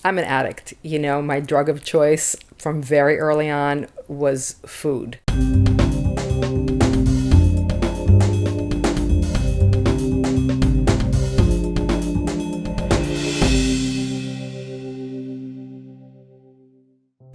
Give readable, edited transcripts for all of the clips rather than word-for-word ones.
I'm an addict. My drug of choice from very early on was food.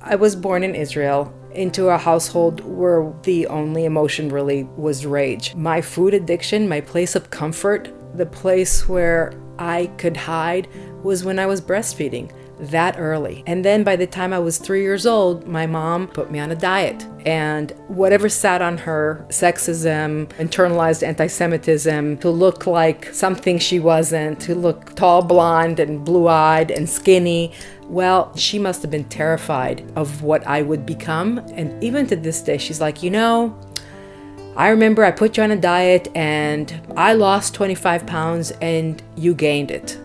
I was born in Israel into a household where the only emotion really was rage. My food addiction, my place of comfort, the place where I could hide was when I was breastfeeding that early. And then by the time I was 3 years old, my mom put me on a diet. And whatever sat on her, sexism, internalized anti-Semitism, to look like something she wasn't, to look tall, blonde, and blue-eyed and skinny, well, she must have been terrified of what I would become. And even to this day, she's like, I remember I put you on a diet and I lost 25 pounds and you gained it.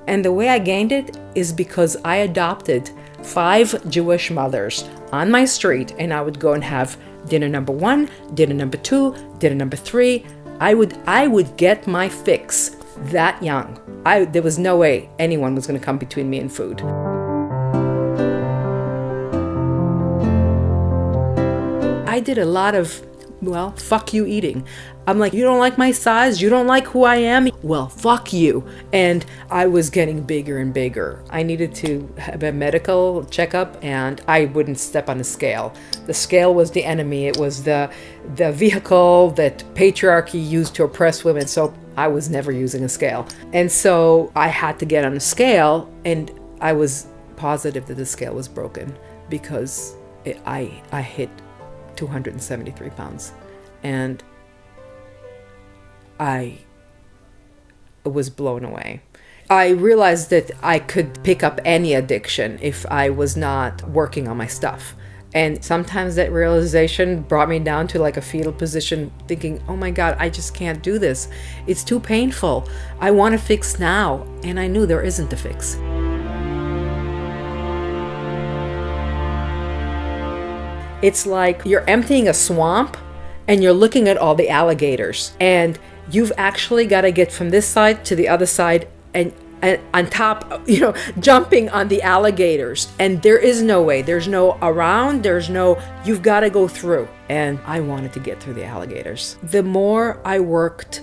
And the way I gained it is because I adopted 5 Jewish mothers on my street, and I would go and have dinner number 1, dinner number 2, dinner number 3. I would get my fix that young. There was no way anyone was going to come between me and food. I did a lot of, fuck you eating. I'm like, you don't like my size? You don't like who I am? Well, fuck you. And I was getting bigger and bigger. I needed to have a medical checkup, and I wouldn't step on a scale. The scale was the enemy. It was the vehicle that patriarchy used to oppress women. So I was never using a scale. And so I had to get on a scale, and I was positive that the scale was broken because I hit 273 pounds. And I was blown away. I realized that I could pick up any addiction if I was not working on my stuff. And sometimes that realization brought me down to like a fetal position, thinking, oh my God, I just can't do this. It's too painful. I want to fix now. And I knew there isn't a fix. It's like you're emptying a swamp and you're looking at all the alligators, and you've actually got to get from this side to the other side and on top, jumping on the alligators. And there is no way. There's no around. You've got to go through. And I wanted to get through the alligators. The more I worked,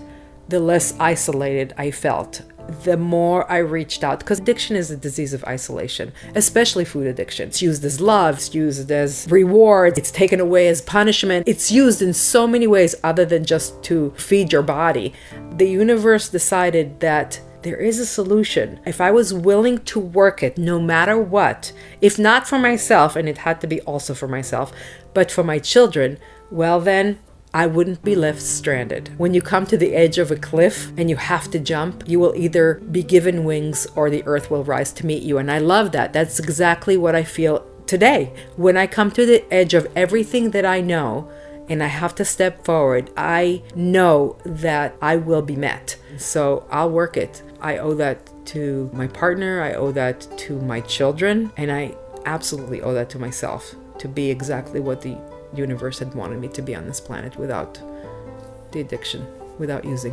the less isolated I felt. The more I reached out, because addiction is a disease of isolation, especially food addiction. It's used as love, it's used as reward, it's taken away as punishment. It's used in so many ways other than just to feed your body. The universe decided that there is a solution. If I was willing to work it no matter what, if not for myself, and it had to be also for myself, but for my children, well then, I wouldn't be left stranded. When you come to the edge of a cliff and you have to jump, you will either be given wings or the earth will rise to meet you. And I love that. That's exactly what I feel today. When I come to the edge of everything that I know and I have to step forward, I know that I will be met. So I'll work it. I owe that to my partner. I owe that to my children. And I absolutely owe that to myself, to be exactly what the universe had wanted me to be on this planet without the addiction, without using.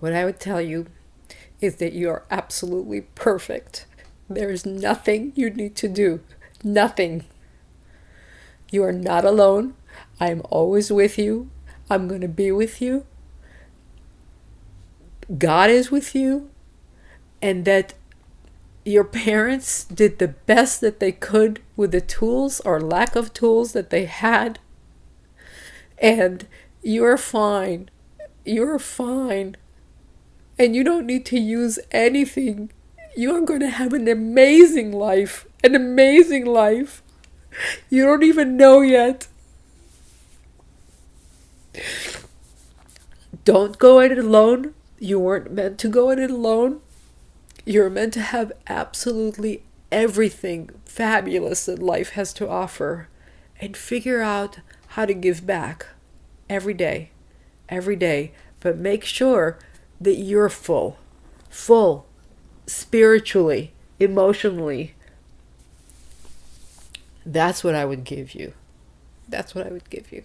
What I would tell you is that you are absolutely perfect. There is nothing you need to do. Nothing. You are not alone. I am always with you. I'm going to be with you. God is with you. And that your parents did the best that they could with the tools or lack of tools that they had. And you're fine. You're fine. And you don't need to use anything. You're going to have an amazing life. An amazing life. You don't even know yet. Don't go at it alone. You weren't meant to go at it alone. You're meant to have absolutely everything fabulous that life has to offer, and figure out how to give back every day, but make sure that you're full, spiritually, emotionally. That's what I would give you. That's what I would give you.